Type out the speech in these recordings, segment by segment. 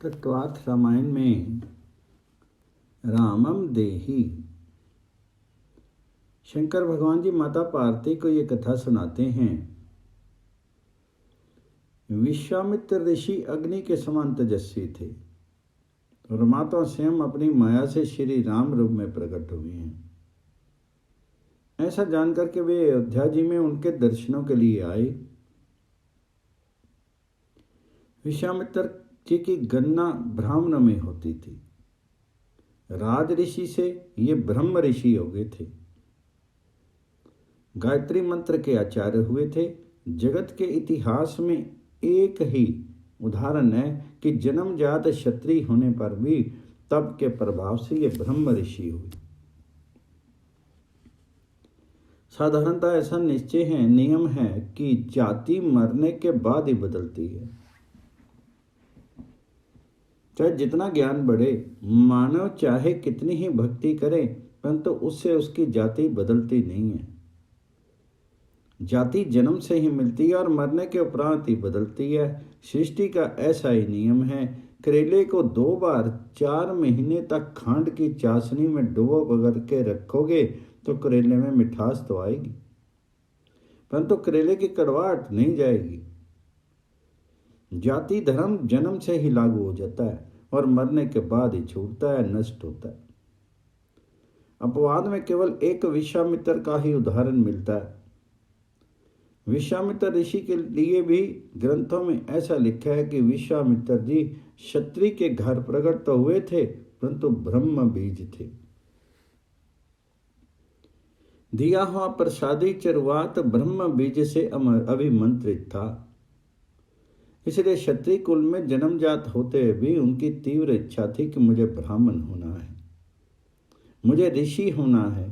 तत्वार्थ रामायण में रामम देहि शंकर भगवान जी माता पार्वती को ये कथा सुनाते हैं। विश्वामित्र ऋषि अग्नि के समान तेजस्वी थे और माता स्वयं अपनी माया से श्री राम रूप में प्रकट हुए हैं। ऐसा जानकर के वे अयोध्या जी में उनके दर्शनों के लिए आए। विश्वामित्र जी की गणना ब्राह्मण में होती थी। राज ऋषि से ये ब्रह्म ऋषि हो गए थे। गायत्री मंत्र के आचार्य हुए थे। जगत के इतिहास में एक ही उदाहरण है कि जन्मजात क्षत्रिय होने पर भी तप के प्रभाव से ये ब्रह्म ऋषि हुए। साधारणतः ऐसा निश्चय है, नियम है कि जाति मरने के बाद ही बदलती है। चाहे जितना ज्ञान बढ़े, मानव चाहे कितनी ही भक्ति करे, परंतु उससे उसकी जाति बदलती नहीं है। जाति जन्म से ही मिलती है और मरने के उपरांत ही बदलती है। सृष्टि का ऐसा ही नियम है। करेले को 2 बार 4 महीने तक खांड की चाशनी में डुबो बगर के रखोगे तो करेले में मिठास तो आएगी, परंतु करेले की कड़वाहट नहीं जाएगी। जाति धर्म जन्म से ही लागू हो जाता है और मरने के बाद ही छूटता है, नष्ट होता है। अपवाद में केवल एक विश्वामित्र का ही उदाहरण मिलता है। विश्वामित्र ऋषि के लिए भी ग्रंथों में ऐसा लिखा है कि विश्वामित्र जी क्षत्रिय के घर प्रकट तो हुए थे, परंतु ब्रह्म बीज थे। दिया हुआ प्रसादी चरवात ब्रह्म बीज से अभिमंत्रित था। इसलिए क्षत्रिय कुल में जन्मजात होते भी उनकी तीव्र इच्छा थी कि मुझे ब्राह्मण होना है, मुझे ऋषि होना है,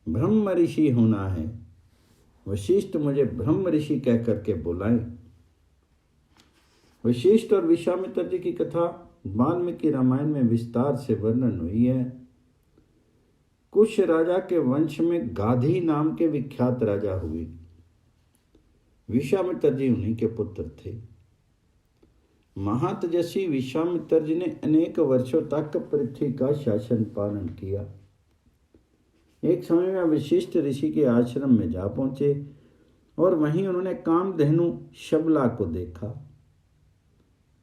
ब्रह्म ऋषि होना है। वशिष्ठ मुझे ब्रह्म ऋषि कह करके बुलाएं। वशिष्ठ और विश्वामित्र जी की कथा वाल्मीकि रामायण में विस्तार से वर्णन हुई है। कुश राजा के वंश में गाधी नाम के विख्यात राजा हुए। विश्वामित्र जी उन्हीं के पुत्र थे। महातेजस्वी विश्वामित्र जी ने अनेक वर्षों तक पृथ्वी का शासन पालन किया। एक समय में वशिष्ठ ऋषि के आश्रम में जा पहुंचे और वहीं उन्होंने कामधेनु शबला को देखा।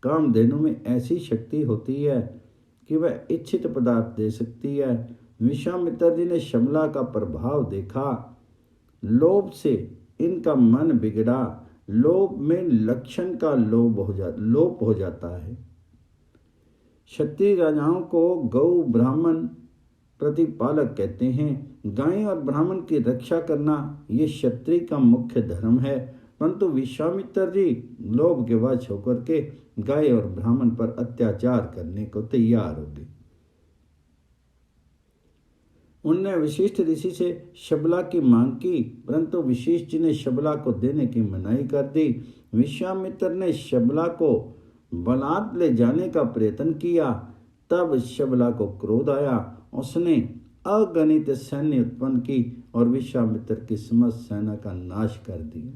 कामधेनु में ऐसी शक्ति होती है कि वह इच्छित पदार्थ दे सकती है। विश्वामित्र जी ने शबला का प्रभाव देखा। लोभ से इनका मन बिगड़ा। लोभ में लक्षण का लोप हो जाता है। क्षत्रिय राजाओं को गौ ब्राह्मण प्रतिपालक कहते हैं। गाय और ब्राह्मण की रक्षा करना ये क्षत्रिय का मुख्य धर्म है, परंतु विश्वामित्र जी लोभ के वश होकर के गाय और ब्राह्मण पर अत्याचार करने को तैयार हो गए। उनने वशिष्ठ ऋषि से शबला की मांग की, परंतु वशिष्ठ जी ने शबला को देने की मनाही कर दी। विश्वामित्र ने शबला को बलात् ले जाने का प्रयत्न किया। तब शबला को क्रोध आया। उसने अगणित सैन्य उत्पन्न की और विश्वामित्र की समस्त सेना का नाश कर दिया।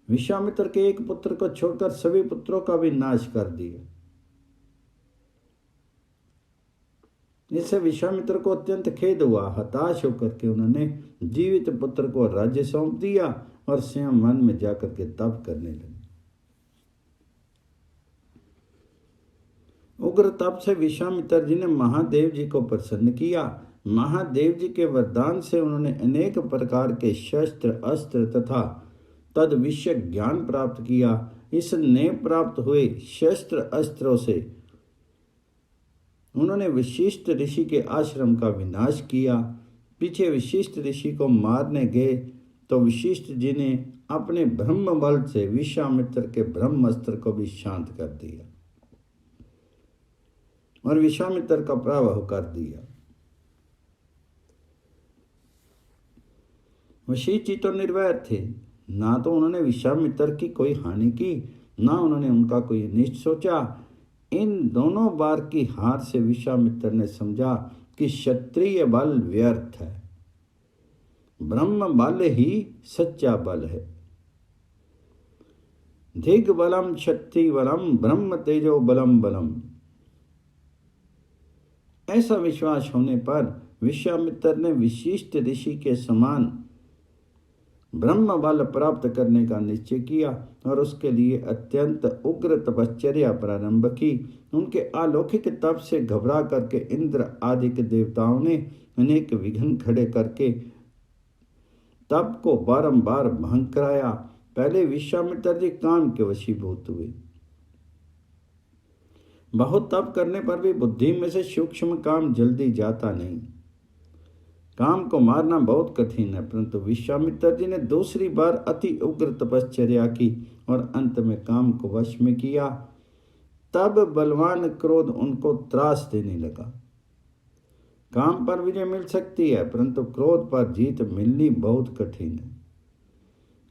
विश्वामित्र के एक पुत्र को छोड़कर सभी पुत्रों का भी नाश कर दिया। इससे विश्वामित्र को अत्यंत खेद हुआ। हताश होकर के उन्होंने जीवित पुत्र को राज्य सौंप दिया और स्वयं वन में जाकर के तप करने लगे। उग्र तप से विश्वामित्र जी ने महादेव जी को प्रसन्न किया। महादेव जी के वरदान से उन्होंने अनेक प्रकार के शस्त्र अस्त्र तथा तद विषय ज्ञान प्राप्त किया। इस नए प्राप्त हुए शस्त्र अस्त्रों से उन्होंने वशिष्ठ ऋषि के आश्रम का विनाश किया। पीछे वशिष्ठ ऋषि को मारने गए तो वशिष्ठ जी ने अपने ब्रह्म बल से विश्वामित्र के ब्रह्मास्त्र को भी शांत कर दिया और विश्वामित्र का पराभव कर दिया। वशिष्ठ जी तो निर्वैर थे। ना तो उन्होंने विश्वामित्र की कोई हानि की, ना उन्होंने उनका कोई अनिष्ट सोचा। इन दोनों बार की हार से विश्वामित्र ने समझा कि क्षत्रिय बल व्यर्थ है, ब्रह्म बल ही सच्चा बल है। धिग बलम शक्ति बलम ब्रह्म तेजो बलम बलम। ऐसा विश्वास होने पर विश्वामित्र ने विशिष्ट ऋषि के समान ब्रह्म बल प्राप्त करने का निश्चय किया और उसके लिए अत्यंत उग्र तपश्चर्या प्रारंभ की। उनके अलौकिक तप से घबरा करके इंद्र आदि के देवताओं ने अनेक विघ्न खड़े करके तप को बारंबार भंग कराया। पहले विश्वामित्र जी काम के वशीभूत हुए। बहुत तप करने पर भी बुद्धि में से सूक्ष्म काम जल्दी जाता नहीं। काम को मारना बहुत कठिन है, परंतु विश्वामित्र जी ने दूसरी बार अति उग्र तपश्चर्या की और अंत में काम को वश में किया। तब बलवान क्रोध उनको त्रास देने लगा। काम पर विजय मिल सकती है, परंतु क्रोध पर जीत मिलनी बहुत कठिन है।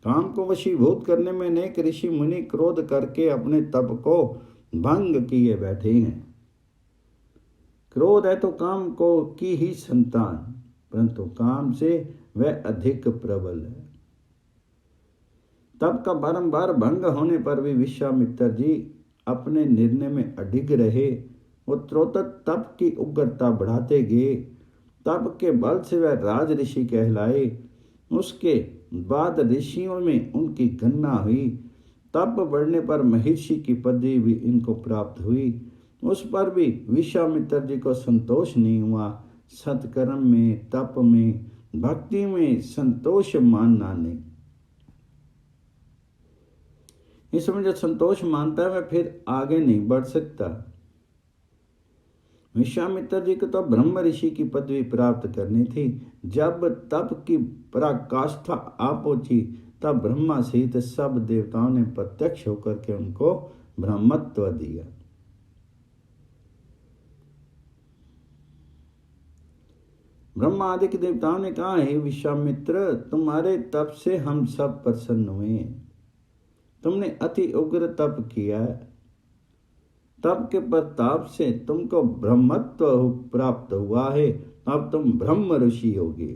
काम को वशीभूत करने में अनेक ऋषि मुनि क्रोध करके अपने तप को भंग किए बैठे हैं। क्रोध है तो काम को की ही संतान, परंतु काम से वह अधिक प्रबल है। तप का बारंबार भंग होने पर भी विश्वामित्र जी अपने निर्णय में अडिग रहे। वो त्रोतक तप की उग्रता बढ़ाते गए। तप के बल से वह राज ऋषि कहलाए। उसके बाद ऋषियों में उनकी गणना हुई। तप बढ़ने पर महर्षि की पदवी भी इनको प्राप्त हुई। उस पर भी विश्वामित्र जी को संतोष नहीं हुआ। सत्कर्म में, तप में, भक्ति में संतोष मानना नहीं। इसमें जो संतोष मानता है वह फिर आगे नहीं बढ़ सकता। विश्वामित्र जी को तो ब्रह्म ऋषि की पदवी प्राप्त करनी थी। जब तप की पराकाष्ठा आ पहुंची तब ब्रह्मा सहित सब देवताओं ने प्रत्यक्ष होकर के उनको ब्रह्मत्व दिया। ब्रह्मा आदि के देवताओं ने कहा, हे विश्वामित्र, तुम्हारे तप से हम सब प्रसन्न हुए। तुमने अति उग्र तप किया है। तप के प्रताप से तुमको ब्रह्मत्व प्राप्त हुआ है। अब तुम ब्रह्म ऋषि होगे।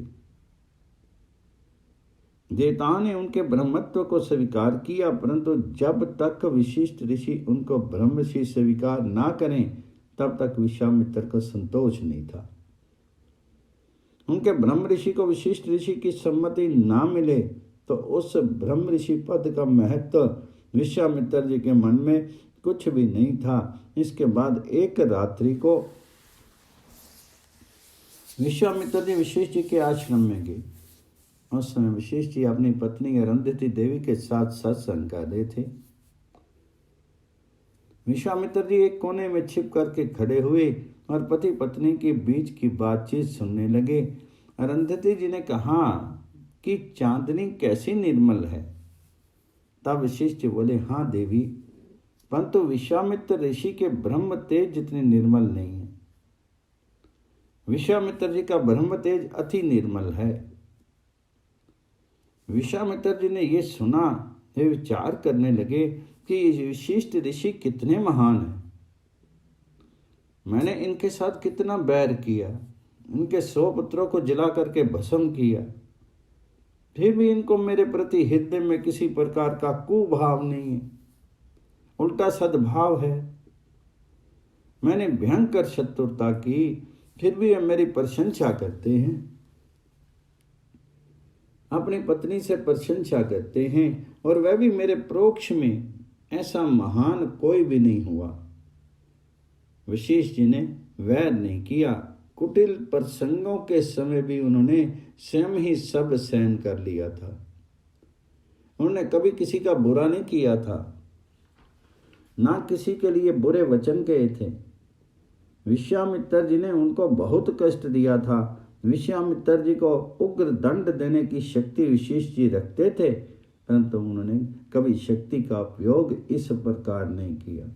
देवताओं ने उनके ब्रह्मत्व को स्वीकार किया, परंतु जब तक विशिष्ट ऋषि उनको ब्रह्म ऋषि स्वीकार ना करें तब तक विश्वामित्र को संतोष नहीं था। उनके ब्रह्म ऋषि को विशिष्ट ऋषि की सम्मति ना मिले तो उस ब्रह्म ऋषि पद का महत्व विश्वामित्र जी के मन में कुछ भी नहीं था। इसके बाद एक रात्रि को विश्वामित्र जी वशिष्ठ जी के आश्रम में गए। उस समय वशिष्ठ जी अपनी पत्नी अरुंधति देवी के साथ सत्संग कर रहे थे। विश्वामित्र जी एक कोने में छिप करके खड़े हुए और पति पत्नी के बीच की बातचीत सुनने लगे। अरुंधति जी ने कहा कि चांदनी कैसी निर्मल है। तब वशिष्ठ बोले, हाँ देवी, परंतु विश्वामित्र ऋषि के ब्रह्म तेज जितने निर्मल नहीं है। विश्वामित्र जी का ब्रह्म तेज अति निर्मल है। विश्वामित्र जी ने यह सुना, वे विचार करने लगे कि ये विशिष्ट ऋषि कितने महान हैं। मैंने इनके साथ कितना बैर किया, इनके 100 पुत्रों को जला करके भस्म किया, फिर भी इनको मेरे प्रति हृदय में किसी प्रकार का कुभाव नहीं है, उल्टा सद्भाव है। मैंने भयंकर शत्रुता की, फिर भी वे मेरी प्रशंसा करते हैं, अपनी पत्नी से प्रशंसा करते हैं, और वह भी मेरे प्रोक्ष में ऐसा महान कोई भी नहीं हुआ। वशिष्ठ जी ने वैर नहीं किया। कुटिल प्रसंगों के समय भी उन्होंने स्वयं ही सब सहन कर लिया था। उन्होंने कभी किसी का बुरा नहीं किया था, ना किसी के लिए बुरे वचन कहे थे। विश्वामित्र जी ने उनको बहुत कष्ट दिया था। विश्वामित्र जी को उग्र दंड देने की शक्ति वशिष्ठ जी रखते थे, परंतु उन्होंने कभी शक्ति का उपयोग इस प्रकार नहीं किया।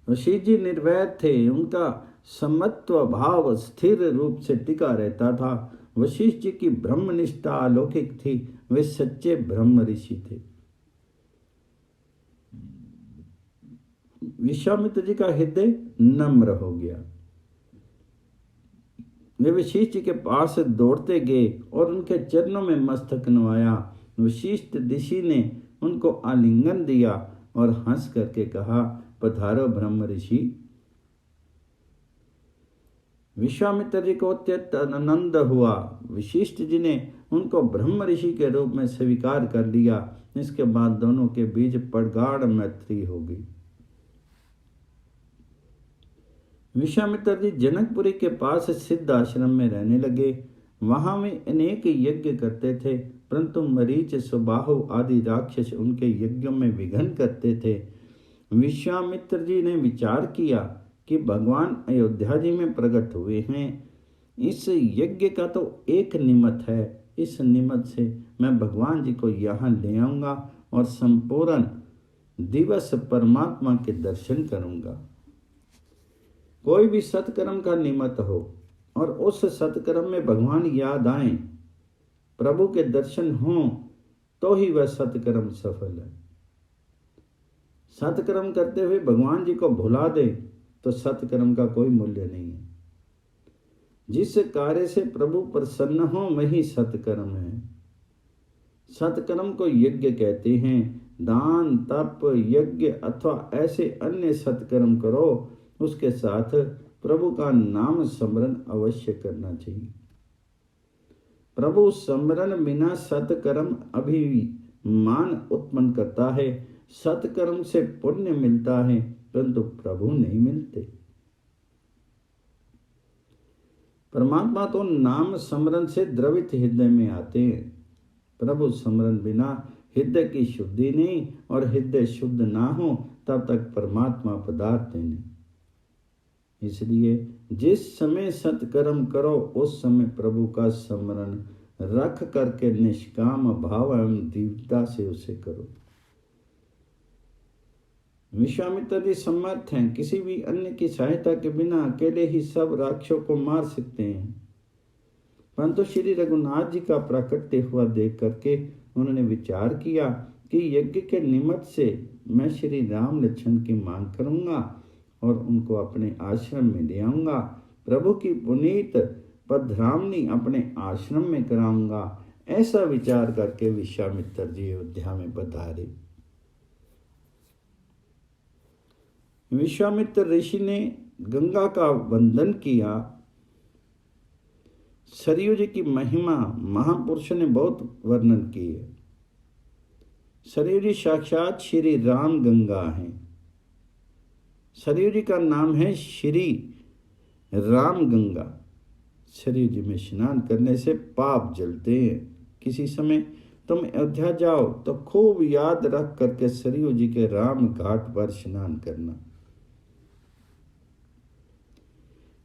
वशिष्ठ जी निर्वैर थे। उनका समत्व भाव स्थिर रूप से टिका रहता था। वशिष्ठ जी की ब्रह्मनिष्ठा अलौकिक थी। वे सच्चे ब्रह्म ऋषि थे। विश्वामित्र जी का हृदय नम्र हो गया। वे वशिष्ठ जी के पास दौड़ते गए और उनके चरणों में मस्तक नवाया। वशिष्ठ ऋषि ने उनको आलिंगन दिया और हंस करके कहा, पधारो ब्रह्म ऋषि। विश्वामित्र जी को अत्यंत आनंद हुआ। वशिष्ठ जी ने उनको ब्रह्म ऋषि के रूप में स्वीकार कर लिया। इसके बाद दोनों के बीच प्रगाढ़ मैत्री हो गई। विश्वामित्र जी जनकपुरी के पास सिद्ध आश्रम में रहने लगे। वहां वे अनेक यज्ञ करते थे, परंतु मरीच, सुबाहु आदि राक्षस उनके यज्ञों में विघ्न करते थे। विश्वामित्र जी ने विचार किया कि भगवान अयोध्या जी में प्रकट हुए हैं। इस यज्ञ का तो एक निमित्त है, इस निमित्त से मैं भगवान जी को यहाँ ले आऊँगा और संपूर्ण दिवस परमात्मा के दर्शन करूँगा। कोई भी सत्कर्म का निमित्त हो और उस सत्कर्म में भगवान याद आए, प्रभु के दर्शन हों, तो ही वह सत्कर्म सफल है। सत्कर्म करते हुए भगवान जी को भुला दे तो सत्कर्म का कोई मूल्य नहीं है। जिस कार्य से प्रभु प्रसन्न हो वही सत्कर्म है। सत्कर्म को यज्ञ कहते हैं। दान, तप, यज्ञ अथवा ऐसे अन्य सत्कर्म करो, उसके साथ प्रभु का नाम स्मरण अवश्य करना चाहिए। प्रभु स्मरण बिना सत्कर्म अभिमान उत्पन्न करता है। सत्कर्म से पुण्य मिलता है, परंतु प्रभु नहीं मिलते। परमात्मा तो नाम स्मरण से द्रवित हृदय में आते हैं। प्रभु स्मरण बिना हृदय की शुद्धि नहीं, और हृदय शुद्ध ना हो तब तक परमात्मा पदार्थ नहीं। इसलिए जिस समय सत्कर्म करो उस समय प्रभु का स्मरण रख करके निष्काम भाव एवं दीनता से उसे करो। विश्वामित्र जी समर्थ हैं, किसी भी अन्य की सहायता के बिना अकेले ही सब राक्षसों को मार सकते हैं। परंतु श्री रघुनाथ जी का प्राकट्य हुआ देख करके उन्होंने विचार किया कि यज्ञ के निमित्त से मैं श्री राम लक्ष्मण की मांग करूंगा और उनको अपने आश्रम में ले आऊंगा। प्रभु की पुनीत पधरामनी अपने आश्रम में कराऊंगा। ऐसा विचार करके विश्वामित्र जी अयोध्या में पधारे। विश्वामित्र ऋषि ने गंगा का वंदन किया। सरयू जी की महिमा महापुरुष ने बहुत वर्णन की है। सरयू जी साक्षात श्री राम गंगा हैं। सरयू जी का नाम है श्री राम गंगा। सरयू जी में स्नान करने से पाप जलते हैं। किसी समय तुम अयोध्या जाओ तो खूब याद रख करके सरयू जी के राम घाट पर स्नान करना।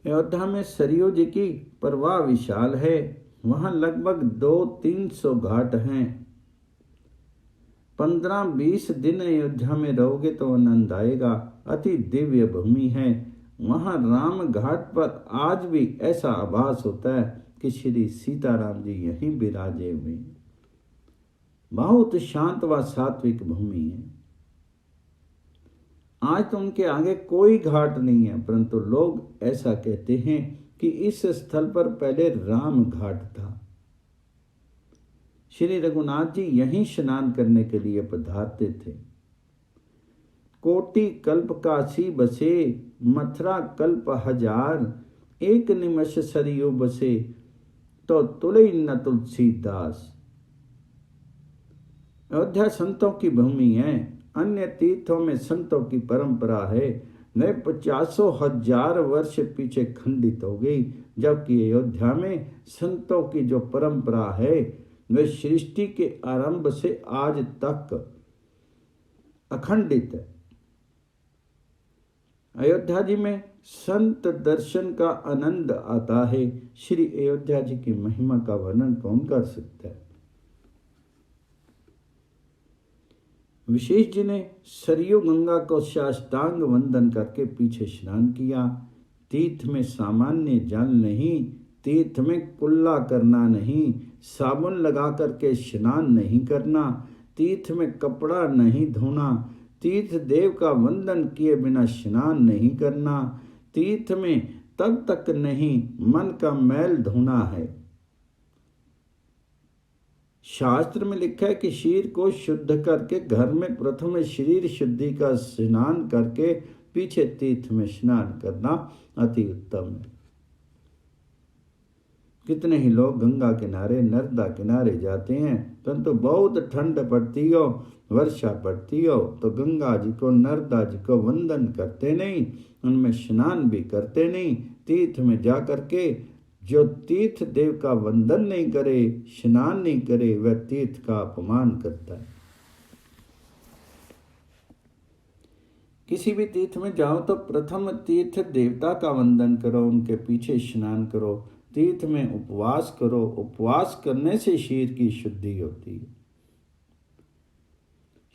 अयोध्या में सरयू जी की प्रवाह विशाल है। वहां लगभग 200-300 घाट हैं। 15-20 दिन अयोध्या में रहोगे तो आनंद आएगा। अति दिव्य भूमि है। वहां राम घाट पर आज भी ऐसा आभास होता है कि श्री सीताराम जी यहीं विराजे हुए। बहुत शांत व सात्विक भूमि है। आज तो उनके आगे कोई घाट नहीं है, परंतु लोग ऐसा कहते हैं कि इस स्थल पर पहले राम घाट था। श्री रघुनाथ जी यहीं स्नान करने के लिए पधारते थे। कोटि कल्प काशी बसे, मथुरा कल्प हजार, एक निमिष सरयू बसे, तो तुलई न तुलसीदास। अयोध्या संतों की भूमि है। अन्य तीर्थों में संतों की परंपरा है, वह 50,000 वर्ष पीछे खंडित हो गई, जबकि अयोध्या में संतों की जो परंपरा है वह सृष्टि के आरंभ से आज तक अखंडित है। अयोध्या जी में संत दर्शन का आनंद आता है। श्री अयोध्या जी की महिमा का वर्णन कौन कर सकता है। विशेष जी ने सरयू गंगा को साष्टांग वंदन करके पीछे स्नान किया। तीर्थ में सामान्य जल नहीं, तीर्थ में कुल्ला करना नहीं, साबुन लगा करके स्नान नहीं करना, तीर्थ में कपड़ा नहीं धोना, तीर्थ देव का वंदन किए बिना स्नान नहीं करना, तीर्थ में तब तक नहीं मन का मैल धोना है। शास्त्र में लिखा है कि शरीर को शुद्ध करके घर में प्रथम शरीर शुद्धि का स्नान करके पीछे तीर्थ में स्नान करना अति उत्तम है। कितने ही लोग गंगा किनारे नर्मदा किनारे जाते हैं, परंतु बहुत ठंड पड़ती हो, वर्षा पड़ती हो, तो गंगा जी को नर्मदा जी को वंदन करते नहीं, उनमें स्नान भी करते नहीं। तीर्थ में जा करके जो तीर्थ देव का वंदन नहीं करे, स्नान नहीं करे, वह तीर्थ का अपमान करता है। किसी भी तीर्थ में जाओ तो प्रथम तीर्थ देवता का वंदन करो, उनके पीछे स्नान करो, तीर्थ में उपवास करो। उपवास करने से शरीर की शुद्धि होती है।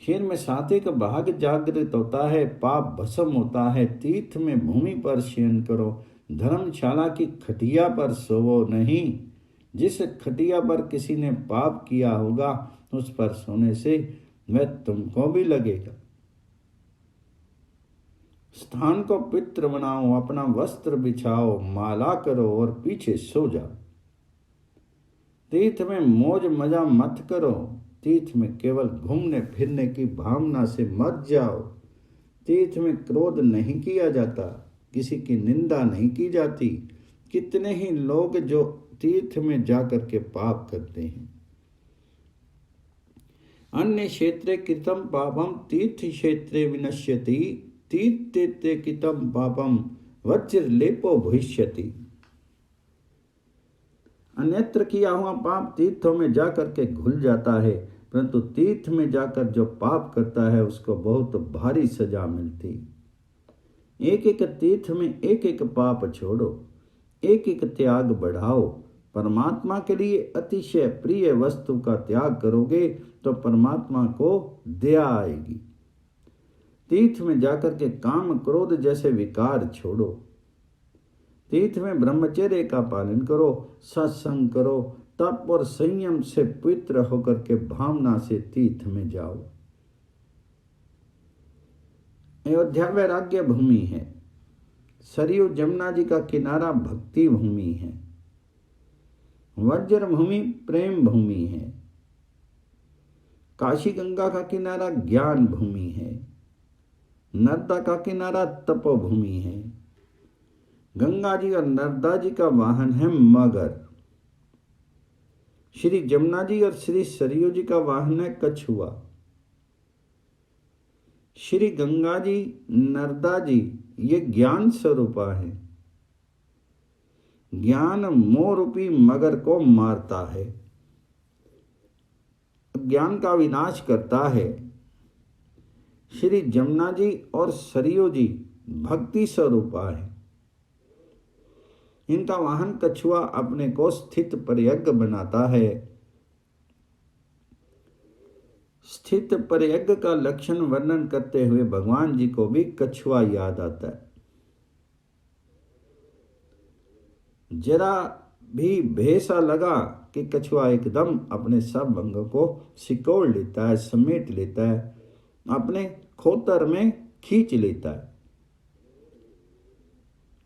शरीर में सात्विक भाग जागृत होता है, पाप भस्म होता है। तीर्थ में भूमि पर शयन करो, धर्मशाला की खटिया पर सोवो नहीं। जिस खटिया पर किसी ने पाप किया होगा उस पर सोने से वह तुमको भी लगेगा। स्थान को पवित्र बनाओ, अपना वस्त्र बिछाओ, माला करो और पीछे सो जाओ। तीर्थ में मौज मजा मत करो, तीर्थ में केवल घूमने फिरने की भावना से मत जाओ। तीर्थ में क्रोध नहीं किया जाता, किसी की निंदा नहीं की जाती। कितने ही लोग जो तीर्थ में जाकर के पाप करते हैं। अन्य क्षेत्रे कृतं पापम तीर्थ क्षेत्रे विनश्यति, तीर्थ कृतं पापम वज्रलेपो भविष्यति। अन्यत्र किया हुआ पाप तीर्थों में जाकर के घुल जाता है, परंतु तीर्थ में जाकर जो पाप करता है उसको बहुत भारी सजा मिलती। एक एक तीर्थ में एक एक पाप छोड़ो, एक एक त्याग बढ़ाओ। परमात्मा के लिए अतिशय प्रिय वस्तु का त्याग करोगे तो परमात्मा को दया आएगी। तीर्थ में जाकर के काम क्रोध जैसे विकार छोड़ो। तीर्थ में ब्रह्मचर्य का पालन करो, सत्संग करो, तप और संयम से पवित्र होकर के भावना से तीर्थ में जाओ। अयोध्या वैराग्य भूमि है, सरयू जमुना जी का किनारा भक्ति भूमि है, वज्र भूमि प्रेम भूमि है, काशी गंगा का किनारा ज्ञान भूमि है, नर्मदा का किनारा तपोभूमि है। गंगा जी और नर्मदा जी का वाहन है मगर। श्री जमुना जी और श्री सरयू जी का वाहन है कछुआ। श्री गंगा जी नर्मदा जी ये ज्ञान स्वरूपा है। ज्ञान मोह रूपी मगर को मारता है, ज्ञान का विनाश करता है। श्री जमुना जी और सरयू जी भक्ति स्वरूपा है। इनका वाहन कछुआ अपने को स्थित पर्यज्ञ बनाता है। स्थित पर्यज्ञ का लक्षण वर्णन करते हुए भगवान जी को भी कछुआ याद आता है। जरा भी भेसा लगा कि कछुआ एकदम अपने सब अंगों को सिकोड़ लेता है, समेट लेता है, अपने खोतर में खींच लेता है।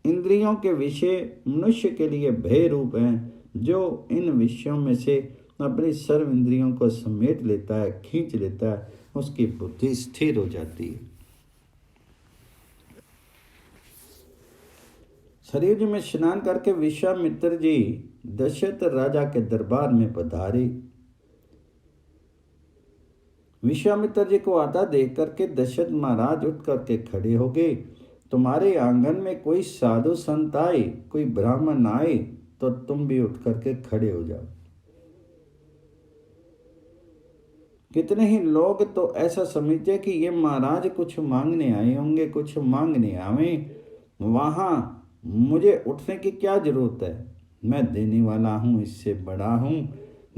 इंद्रियों के विषय मनुष्य के लिए भय रूप हैं। जो इन विषयों में से अपनी सर्व इंद्रियों को समेट लेता है, खींच लेता है, उसकी बुद्धि स्थिर हो जाती है। सरयू जी में स्नान करके विश्वामित्र जी दशरथ राजा के दरबार में पधारे। विश्वामित्र जी को आता देख करके दशरथ महाराज उठ करके खड़े हो गए। तुम्हारे आंगन में कोई साधु संत आए, कोई ब्राह्मण आए तो तुम भी उठ करके खड़े हो जाओ। कितने ही लोग तो ऐसा समझते कि ये महाराज कुछ मांगने आए होंगे, कुछ मांगने आवे, वहां मुझे उठने की क्या जरूरत है, मैं देने वाला हूं, इससे बड़ा हूं।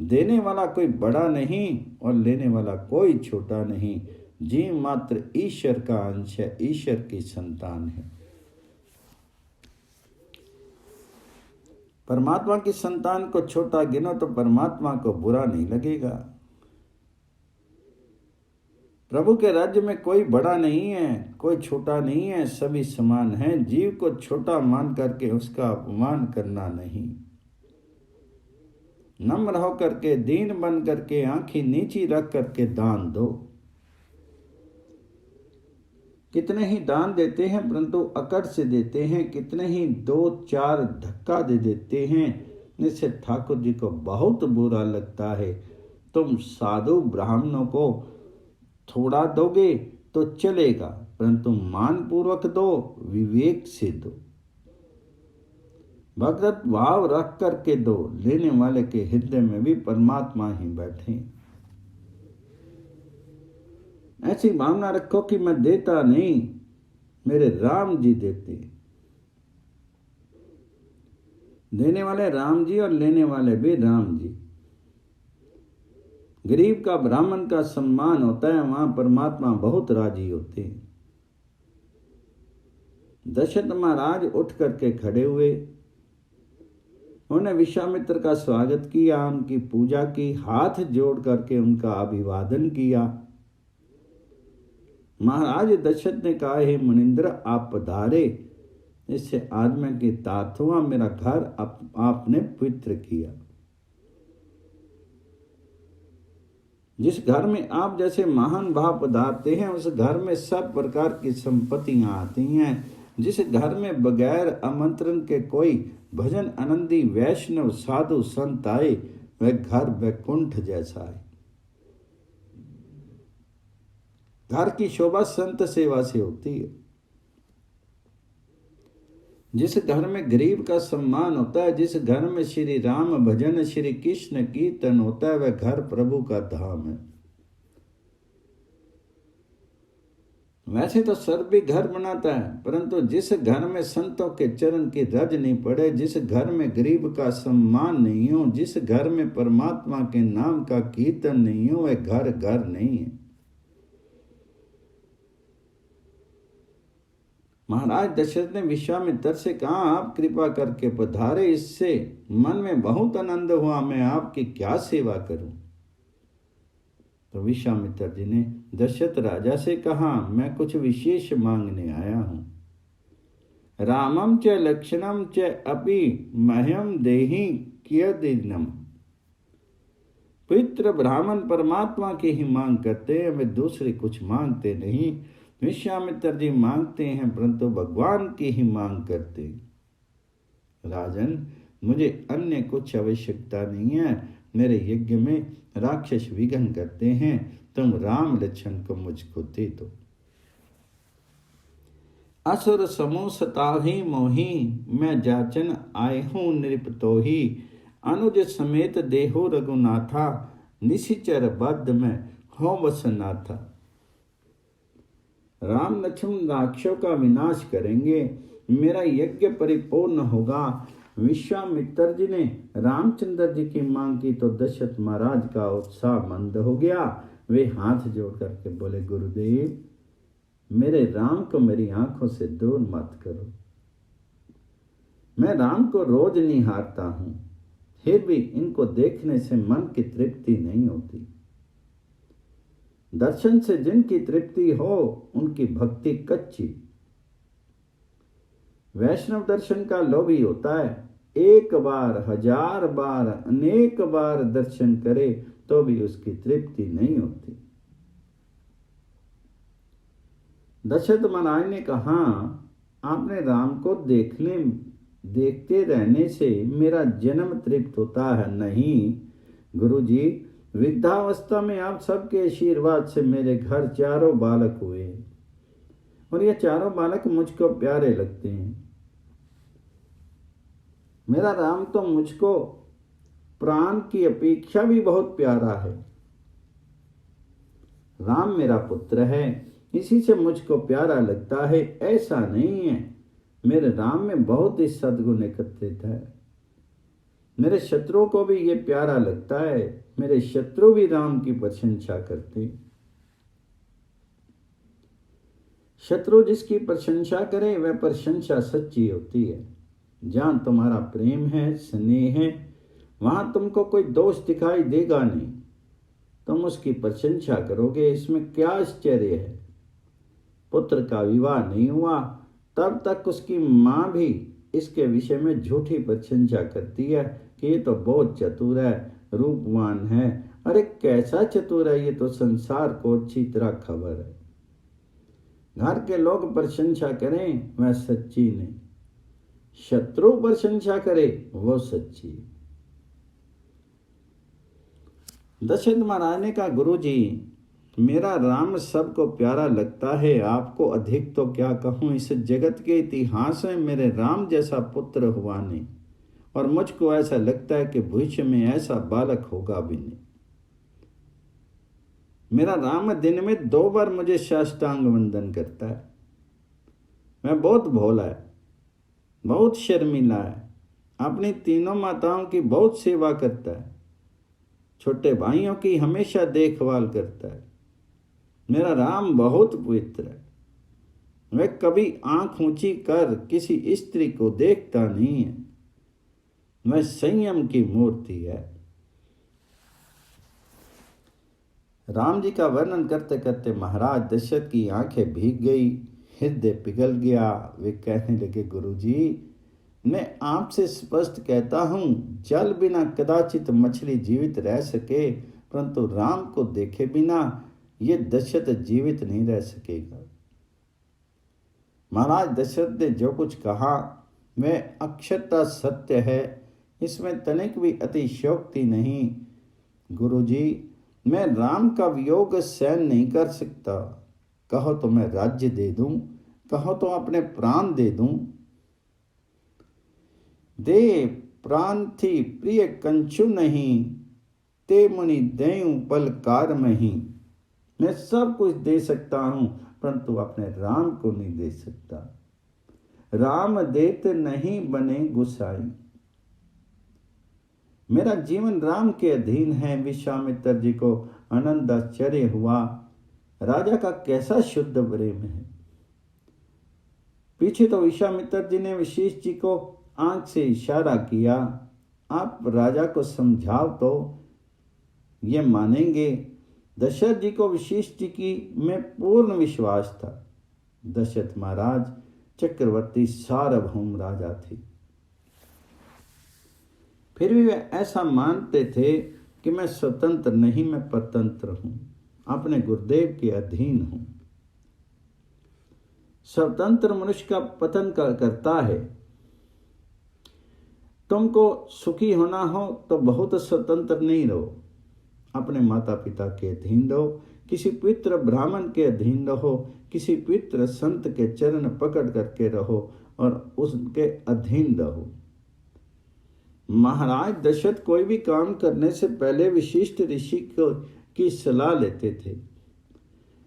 देने वाला कोई बड़ा नहीं और लेने वाला कोई छोटा नहीं। जीव मात्र ईश्वर का अंश है, ईश्वर की संतान है। परमात्मा की संतान को छोटा गिनो तो परमात्मा को बुरा नहीं लगेगा। प्रभु के राज्य में कोई बड़ा नहीं है, कोई छोटा नहीं है, सभी समान हैं। जीव को छोटा मान करके उसका अपमान करना नहीं। नम्र हो करके, दीन बन करके, आंखें नीची रख करके दान दो। कितने ही दान देते हैं परंतु अकड़ से देते हैं, कितने ही 2-4 धक्का दे देते हैं। इससे ठाकुर जी को बहुत बुरा लगता है। तुम साधु ब्राह्मणों को थोड़ा दोगे तो चलेगा, परंतु मान पूर्वक दो, विवेक से दो, भगवत भाव रख करके दो। लेने वाले के हृदय में भी परमात्मा ही बैठे। ऐसी भावना रखो कि मैं देता नहीं, मेरे राम जी देते। देने वाले राम जी और लेने वाले भी राम जी। गरीब का, ब्राह्मण का सम्मान होता है, वहां परमात्मा बहुत राजी होते हैं। दशरथ महाराज उठ करके खड़े हुए, उन्होंने विश्वामित्र का स्वागत किया, उनकी पूजा की, हाथ जोड़ करके उनका अभिवादन किया। महाराज दशरथ ने कहा, हे मुनिंद्र, आप पधारे, इससे आज मैं की तात हुआ, मेरा घर आपने पवित्र किया। जिस घर में आप जैसे महान भाव पधारते हैं, उस घर में सब प्रकार की संपत्तियां आती हैं। जिस घर में बगैर आमंत्रण के कोई भजन आनंदी वैष्णव साधु संत आए, वह घर वैकुंठ जैसा है। घर की शोभा संत सेवा से होती है। जिस घर में गरीब का सम्मान होता है, जिस घर में श्री राम भजन, श्री कृष्ण कीर्तन होता है, वह घर प्रभु का धाम है। वैसे तो सर्व भी घर बनाता है, परंतु जिस घर में संतों के चरण की रज नहीं पड़े, जिस घर में गरीब का सम्मान नहीं हो, जिस घर में परमात्मा के नाम का कीर्तन नहीं हो, वह घर घर नहीं है। महाराज दशरथ ने विश्वामित्र से कहा, आप कृपा करके पधारे, इससे मन में बहुत आनंद हुआ, मैं आपकी क्या सेवा करूं। तो विश्वामित्र जी ने दशरथ राजा से कहा, मैं कुछ विशेष मांगने आया हूं। रामम च लक्षणम च अपि मह्यम देहि कियदिनम। पवित्र ब्राह्मण परमात्मा की ही मांग करते हैं, वे दूसरे कुछ मांगते नहीं। विश्वामित्र जी मांगते हैं परंतु भगवान की ही मांग करते हैं। राजन, मुझे अन्य कुछ आवश्यकता नहीं है। मेरे यज्ञ में राक्षस विघ्न करते हैं, तुम राम लक्ष्मण को मुझको दे दो। असुर समूह सताहि मोहि, मैं जाचन आए हूं नृपतो ही। अनुज समेत देहो रघुनाथा, निशिचर बद्ध में हो वसनाथा। राम लक्ष्मण राक्षसों का विनाश करेंगे, मेरा यज्ञ परिपूर्ण होगा। विश्वामित्र जी ने रामचंद्र जी की मांग की तो दशरथ महाराज का उत्साह मंद हो गया। वे हाथ जोड़ करके बोले, गुरुदेव, मेरे राम को मेरी आंखों से दूर मत करो। मैं राम को रोज निहारता हूं, फिर भी इनको देखने से मन की तृप्ति नहीं होती। दर्शन से जिनकी तृप्ति हो, उनकी भक्ति कच्ची। वैष्णव दर्शन का लोभी होता है, एक बार, 1000 बार, अनेक बार दर्शन करे तो भी उसकी तृप्ति नहीं होती। दशरथ महाराज ने कहा, आपने राम को देखते रहने से मेरा जन्म तृप्त होता है नहीं। गुरुजी, वृद्धावस्था में आप सबके आशीर्वाद से मेरे घर 4 बालक हुए और ये 4 बालक मुझको प्यारे लगते हैं। मेरा राम तो मुझको प्राण की अपेक्षा भी बहुत प्यारा है। राम मेरा पुत्र है, इसी से मुझको प्यारा लगता है। ऐसा नहीं है, मेरे राम में बहुत ही सद्गुण एकत्रित है। मेरे शत्रुओं को भी ये प्यारा लगता है। मेरे शत्रु भी राम की प्रशंसा करते। शत्रु जिसकी प्रशंसा करे वह प्रशंसा सच्ची होती है। जहां तुम्हारा प्रेम है, स्नेह है, वहां तुमको कोई दोष दिखाई देगा नहीं, तुम उसकी प्रशंसा करोगे। इसमें क्या आश्चर्य है। पुत्र का विवाह नहीं हुआ तब तक उसकी मां भी इसके विषय में झूठी प्रशंसा करती है कि ये तो बहुत चतुर है, रूपवान है। अरे कैसा चतुर है, ये तो संसार को अच्छी तरह खबर है। घर के लोग प्रशंसा करें वह सच्ची नहीं, शत्रु प्रशंसा करे वो सच्ची। दशरथ महाराज ने कहा, गुरु जी मेरा राम सबको प्यारा लगता है, आपको अधिक तो क्या कहूँ। इस जगत के इतिहास में मेरे राम जैसा पुत्र हुआ नहीं, और मुझको ऐसा लगता है कि भविष्य में ऐसा बालक होगा भी नहीं। मेरा राम दिन में 2 बार मुझे साष्टांग वंदन करता है। मैं बहुत भोला है, बहुत शर्मीला है, अपनी तीनों माताओं की बहुत सेवा करता है, छोटे भाइयों की हमेशा देखभाल करता है। मेरा राम बहुत पवित्र है, वह कभी आंख ऊंची कर किसी स्त्री को देखता नहीं है, वह संयम की मूर्ति है। राम जी का वर्णन करते करते महाराज दशरथ की आंखें भीग गई, हृदय पिघल गया। वे कहने लगे, गुरु जी मैं आपसे स्पष्ट कहता हूं, जल बिना कदाचित मछली जीवित रह सके, परंतु राम को देखे बिना ये दशरथ जीवित नहीं रह सकेगा। महाराज दशरथ ने जो कुछ कहा वह अक्षरता सत्य है, इसमें तनिक भी अतिशयोक्ति नहीं। गुरु जी मैं राम का वियोग सहन नहीं कर सकता, कहो तो मैं राज्य दे दूं, कहो तो अपने प्राण दे दूं। दे प्राण थी प्रिय कंचु नहीं, ते मुनि देऊं पलकार मही। मैं सब कुछ दे सकता हूं, परंतु अपने राम को नहीं दे सकता। राम देत नहीं बने गुसाई। मेरा जीवन राम के अधीन है। विश्वामित्र जी को आनंदाश्चर्य हुआ, राजा का कैसा शुद्ध प्रेम है। पीछे तो विश्वामित्र जी ने वशिष्ठ जी को आंख से इशारा किया, आप राजा को समझाओ तो ये मानेंगे। दशरथ जी को वशिष्ठ जी की में पूर्ण विश्वास था। दशरथ महाराज चक्रवर्ती सार्वभौम राजा थे, फिर भी वे ऐसा मानते थे कि मैं स्वतंत्र नहीं, मैं परतंत्र हूं, अपने गुरुदेव के अधीन हूं। स्वतंत्र मनुष्य का पतन करता है। तुमको सुखी होना हो तो बहुत स्वतंत्र नहीं रहो, अपने माता पिता के अधीन रहो, किसी पवित्र ब्राह्मण के अधीन रहो, किसी पवित्र संत के चरण पकड़ करके रहो और उसके अधीन रहो। महाराज दशरथ कोई भी काम करने से पहले विशिष्ट ऋषि की सलाह लेते थे।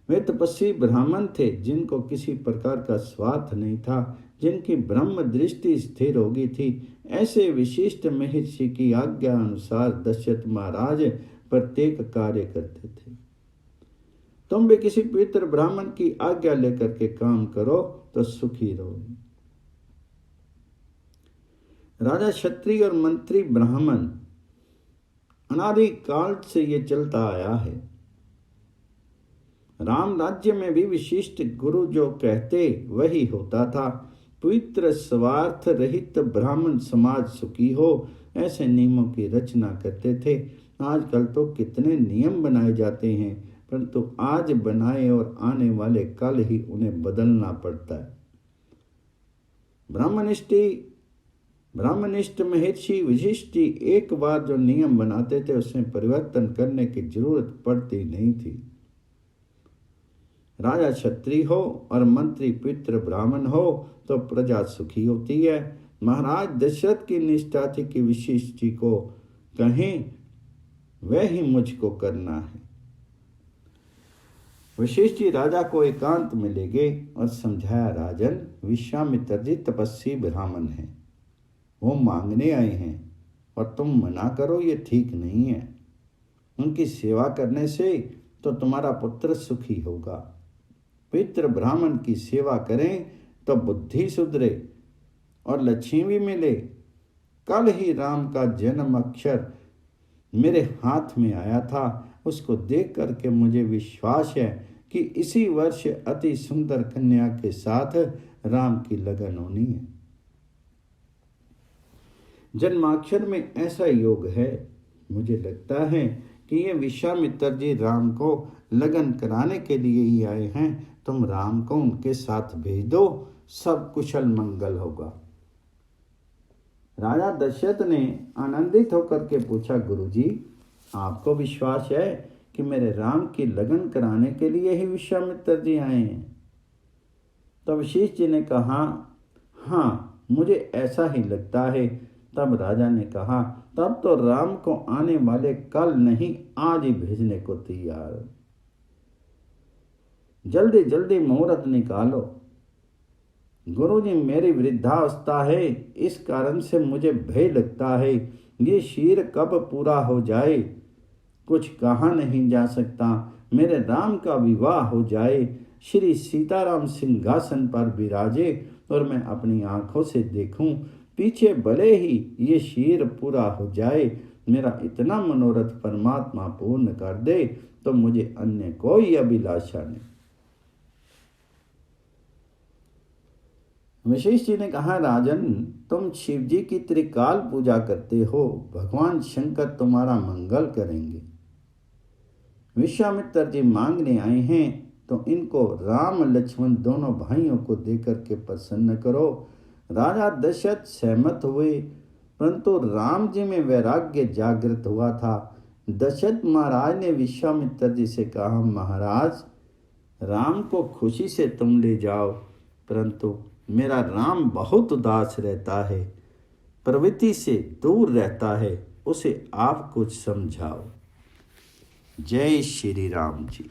वे तपस्वी ब्राह्मण थे जिनको किसी प्रकार का स्वार्थ नहीं था, जिनकी ब्रह्म दृष्टि स्थिर हो गई थी। ऐसे विशिष्ट महर्षि की आज्ञा अनुसार दशरथ महाराज प्रत्येक कार्य करते थे। तुम भी किसी पवित्र ब्राह्मण की आज्ञा लेकर के काम करो तो सुखी रहोगे। राजा क्षत्रिय और मंत्री ब्राह्मण, अनादि काल से ये चलता आया है। राम राज्य में भी विशिष्ट गुरु जो कहते वही होता था। पवित्र स्वार्थ रहित ब्राह्मण समाज सुखी हो, ऐसे नियमों की रचना करते थे। आजकल तो कितने नियम बनाए जाते हैं, परंतु आज बनाए और आने वाले कल ही उन्हें बदलना पड़ता है। ब्राह्मनिष्ठ महर्षि वशिष्ठ एक बार जो नियम बनाते थे उसमें परिवर्तन करने की जरूरत पड़ती नहीं थी। राजा क्षत्रिय हो और मंत्री पितृ ब्राह्मण हो तो प्रजा सुखी होती है। महाराज दशरथ की निष्ठा थी कि वशिष्ठ जी को कहें वह ही मुझको करना है। वशिष्ठ जी राजा को एकांत में ले गए और समझाया, राजन विश्वामित्र जी तपस्वी ब्राह्मण हैं, वो मांगने आए हैं और तुम मना करो, ये ठीक नहीं है। उनकी सेवा करने से तो तुम्हारा पुत्र सुखी होगा। पितृ ब्राह्मण की सेवा करें तो बुद्धि सुधरे और लक्ष्मी भी मिले। कल ही राम का जन्म अक्षर मेरे हाथ में आया था, उसको देख करके मुझे विश्वास है कि इसी वर्ष अति सुंदर कन्या के साथ राम की लगन होनी है। जन्माक्षर में ऐसा योग है। मुझे लगता है कि ये विश्वामित्र जी राम को लगन कराने के लिए ही आए हैं। तुम राम को उनके साथ भेज दो, सब कुशल मंगल होगा। राजा दशरथ ने आनंदित होकर के पूछा, गुरुजी, आपको विश्वास है कि मेरे राम की लगन कराने के लिए ही विश्वामित्र जी आए हैं? तब वशिष्ठ जी ने कहा, हाँ, मुझे ऐसा ही लगता है। तब राजा ने कहा, तब तो राम को आने वाले कल नहीं आज ही भेजने को तैयार। जल्दी जल्दी मुहूर्त निकालो। गुरुजी, मेरी वृद्धावस्था है, इस कारण से मुझे भय लगता है ये शीर कब पूरा हो जाए। कुछ कहा नहीं जा सकता। मेरे राम का विवाह हो जाए, श्री सीताराम सिंहासन पर विराजे और मैं अपनी आंखों से देखूं, पीछे भले ही ये शीर पूरा हो जाए। मेरा इतना मनोरथ परमात्मा पूर्ण कर दे तो मुझे अन्य कोई अभिलाषा नहीं। वशिष्ठ जी ने कहा, राजन, तुम शिव जी की त्रिकाल पूजा करते हो, भगवान शंकर तुम्हारा मंगल करेंगे। विश्वामित्र जी मांगने आए हैं तो इनको राम लक्ष्मण दोनों भाइयों को देकर के प्रसन्न करो। राजा दशरथ सहमत हुए, परंतु राम जी में वैराग्य जागृत हुआ था। दशरथ महाराज ने विश्वामित्र जी से कहा, महाराज, राम को खुशी से तुम ले जाओ, परंतु मेरा राम बहुत उदास रहता है, प्रवृत्ति से दूर रहता है, उसे आप कुछ समझाओ। जय श्री राम जी।